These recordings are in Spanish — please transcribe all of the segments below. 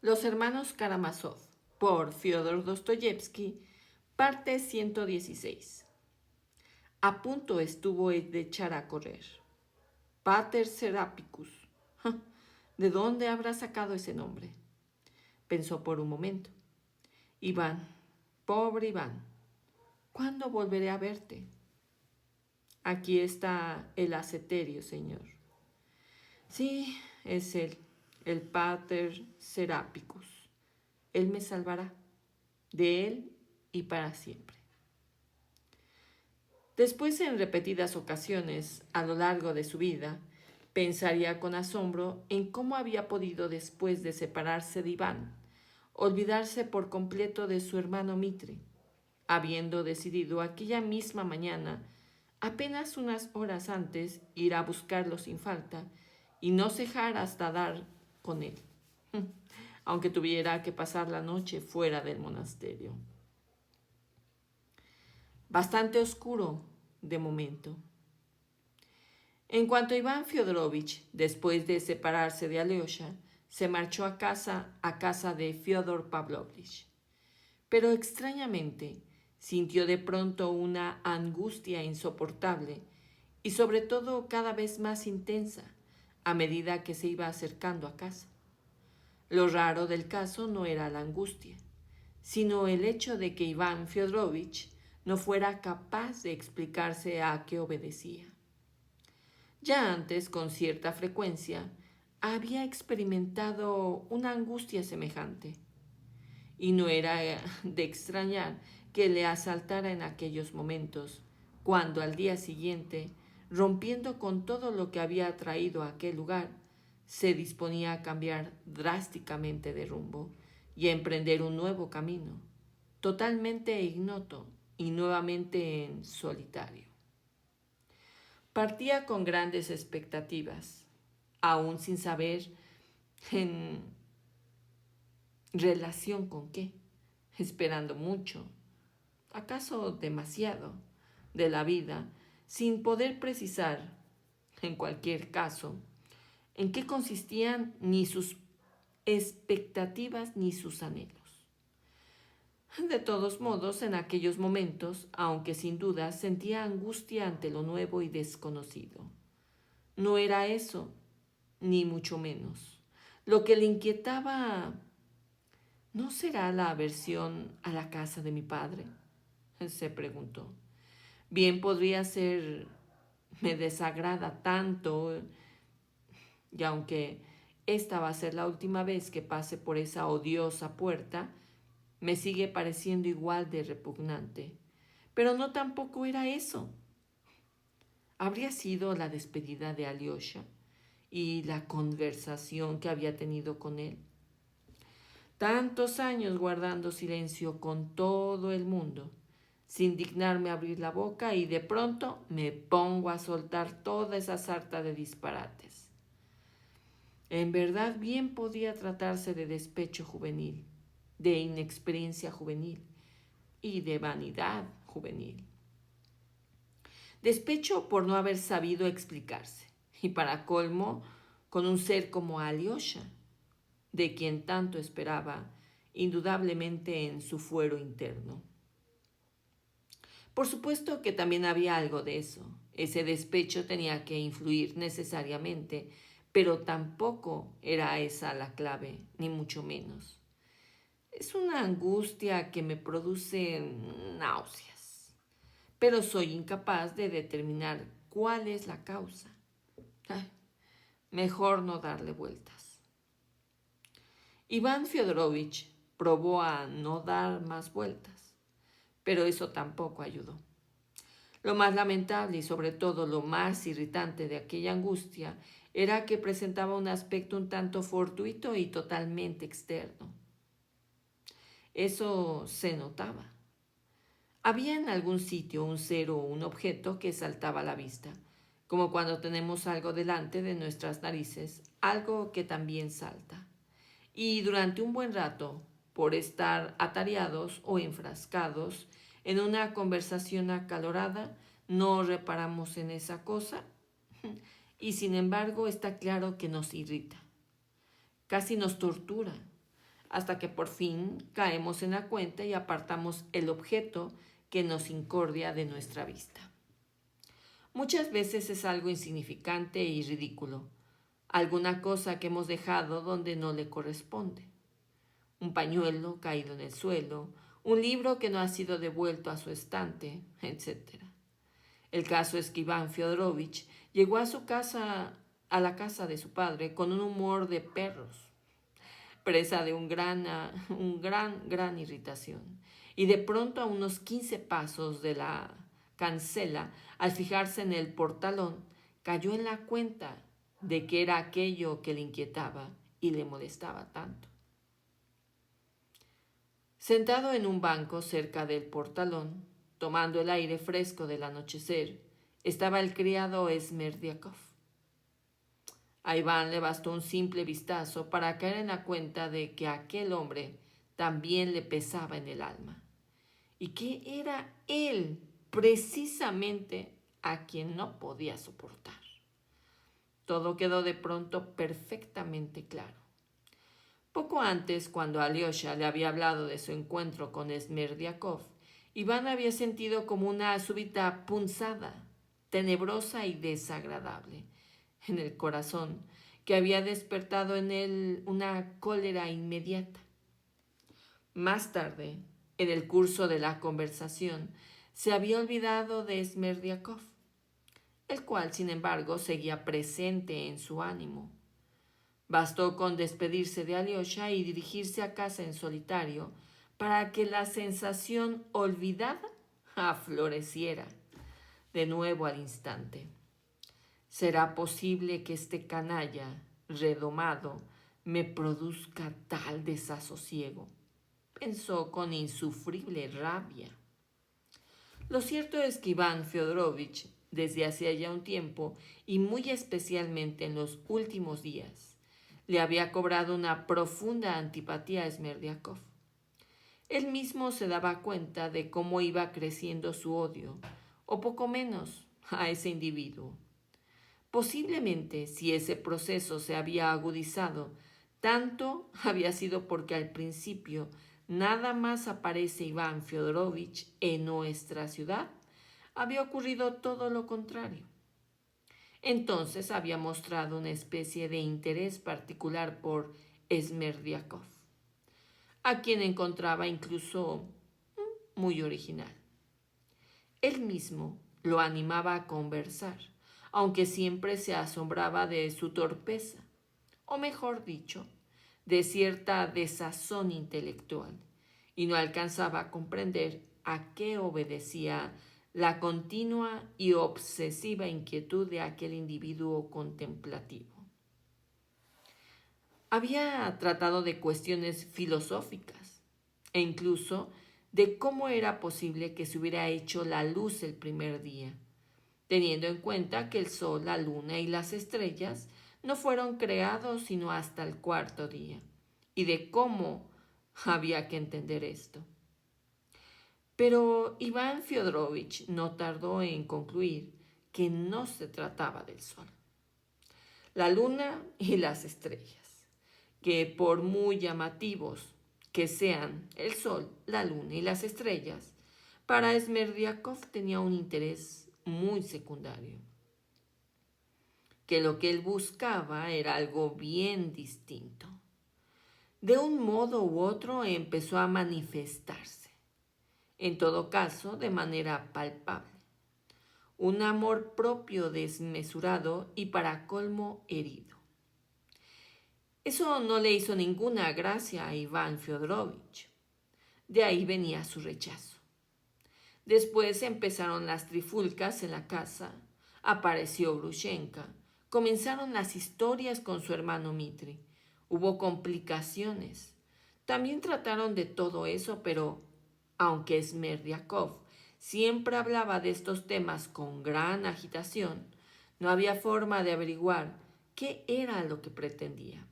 Los hermanos Karamazov, por Fyodor Dostoyevsky, parte 116. A punto estuvo de echar a correr. Pater Serapicus. ¿De dónde habrá sacado ese nombre? Pensó por un momento. Iván, pobre Iván, ¿cuándo volveré a verte? Aquí está el asceterio, señor. Sí, es él, el Pater Serapicus. Él me salvará, de él y para siempre. Después, en repetidas ocasiones a lo largo de su vida, pensaría con asombro en cómo había podido, después de separarse de Iván, olvidarse por completo de su hermano Mitre, habiendo decidido aquella misma mañana, apenas unas horas antes, ir a buscarlo sin falta y no cejar hasta dar con él, aunque tuviera que pasar la noche fuera del monasterio. Bastante oscuro de momento. En cuanto a Iván Fyodorovich, después de separarse de Alyosha, se marchó a casa de Fyodor Pavlovich. Pero extrañamente sintió de pronto una angustia insoportable y sobre todo cada vez más intensa a medida que se iba acercando a casa. Lo raro del caso no era la angustia, sino el hecho de que Iván Fyodorovich no fuera capaz de explicarse a qué obedecía. Ya antes, con cierta frecuencia, había experimentado una angustia semejante, y no era de extrañar que le asaltara en aquellos momentos, cuando al día siguiente, rompiendo con todo lo que había traído a aquel lugar, se disponía a cambiar drásticamente de rumbo y a emprender un nuevo camino, totalmente ignoto y nuevamente en solitario. Partía con grandes expectativas, aún sin saber en relación con qué, esperando mucho, acaso demasiado, de la vida, sin poder precisar, en cualquier caso, en qué consistían ni sus expectativas ni sus anhelos. De todos modos, en aquellos momentos, aunque sin duda sentía angustia ante lo nuevo y desconocido. No era eso, ni mucho menos. Lo que le inquietaba, ¿no será la aversión a la casa de mi padre?, se preguntó. Bien podría ser, me desagrada tanto, y aunque esta va a ser la última vez que pase por esa odiosa puerta, me sigue pareciendo igual de repugnante. Pero no tampoco era eso. Habría sido la despedida de Alyosha y la conversación que había tenido con él. Tantos años guardando silencio con todo el mundo, sin dignarme abrir la boca, y de pronto me pongo a soltar toda esa sarta de disparates. En verdad bien podía tratarse de despecho juvenil, de inexperiencia juvenil y de vanidad juvenil. Despecho por no haber sabido explicarse, y para colmo, con un ser como Alyosha, de quien tanto esperaba, indudablemente en su fuero interno. Por supuesto que también había algo de eso. Ese despecho tenía que influir necesariamente, pero tampoco era esa la clave, ni mucho menos. Es una angustia que me produce náuseas, pero soy incapaz de determinar cuál es la causa. Ay, mejor no darle vueltas. Iván Fyodorovich probó a no dar más vueltas, pero eso tampoco ayudó. Lo más lamentable y sobre todo lo más irritante de aquella angustia era que presentaba un aspecto un tanto fortuito y totalmente externo. Eso se notaba. Había en algún sitio un ser o un objeto que saltaba a la vista, como cuando tenemos algo delante de nuestras narices, algo que también salta. Y durante un buen rato, por estar atareados o enfrascados en una conversación acalorada, no reparamos en esa cosa y sin embargo está claro que nos irrita, casi nos tortura, hasta que por fin caemos en la cuenta y apartamos el objeto que nos incordia de nuestra vista. Muchas veces es algo insignificante y ridículo, alguna cosa que hemos dejado donde no le corresponde. Un pañuelo caído en el suelo, un libro que no ha sido devuelto a su estante, etc. El caso es que Iván Fyodorovich llegó a la casa de su padre con un humor de perros, presa de gran irritación. Y de pronto, a unos 15 pasos de la cancela, al fijarse en el portalón, cayó en la cuenta de que era aquello que le inquietaba y le molestaba tanto. Sentado en un banco cerca del portalón, tomando el aire fresco del anochecer, estaba el criado Smerdiakov. A Iván le bastó un simple vistazo para caer en la cuenta de que aquel hombre también le pesaba en el alma, y que era él precisamente a quien no podía soportar. Todo quedó de pronto perfectamente claro. Poco antes, cuando Alyosha le había hablado de su encuentro con Smerdiakov, Iván había sentido como una súbita punzada, tenebrosa y desagradable, en el corazón, que había despertado en él una cólera inmediata. Más tarde, en el curso de la conversación, se había olvidado de Smerdiakov, el cual, sin embargo, seguía presente en su ánimo. Bastó con despedirse de Alyosha y dirigirse a casa en solitario para que la sensación olvidada afloreciera de nuevo al instante. ¿Será posible que este canalla redomado me produzca tal desasosiego?, pensó con insufrible rabia. Lo cierto es que Iván Fyodorovich, desde hacía ya un tiempo, y muy especialmente en los últimos días, le había cobrado una profunda antipatía a Smerdiakov. Él mismo se daba cuenta de cómo iba creciendo su odio, o poco menos, a ese individuo. Posiblemente, si ese proceso se había agudizado, tanto había sido porque al principio nada más aparece Iván Fyodorovich en nuestra ciudad, había ocurrido todo lo contrario. Entonces había mostrado una especie de interés particular por Smerdiakov, a quien encontraba incluso muy original. Él mismo lo animaba a conversar, aunque siempre se asombraba de su torpeza, o mejor dicho, de cierta desazón intelectual, y no alcanzaba a comprender a qué obedecía la continua y obsesiva inquietud de aquel individuo contemplativo. Había tratado de cuestiones filosóficas e incluso de cómo era posible que se hubiera hecho la luz el primer día, teniendo en cuenta que el sol, la luna y las estrellas no fueron creados sino hasta el cuarto día, y de cómo había que entender esto. Pero Iván Fyodorovich no tardó en concluir que no se trataba del sol, la luna y las estrellas, que por muy llamativos que sean el sol, la luna y las estrellas, para Smerdiakov tenía un interés muy secundario, que lo que él buscaba era algo bien distinto. De un modo u otro empezó a manifestarse, en todo caso de manera palpable, un amor propio desmesurado y para colmo herido. Eso no le hizo ninguna gracia a Iván Fyodorovich. De ahí venía su rechazo. Después empezaron las trifulcas en la casa, apareció Grushenka, comenzaron las historias con su hermano Mitri, hubo complicaciones. También trataron de todo eso, pero aunque Smerdiakov siempre hablaba de estos temas con gran agitación, no había forma de averiguar qué era lo que pretendía.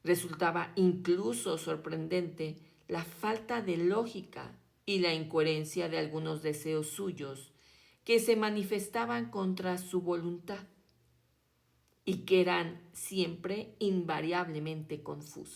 Resultaba incluso sorprendente la falta de lógica y la incoherencia de algunos deseos suyos que se manifestaban contra su voluntad y que eran siempre invariablemente confusos.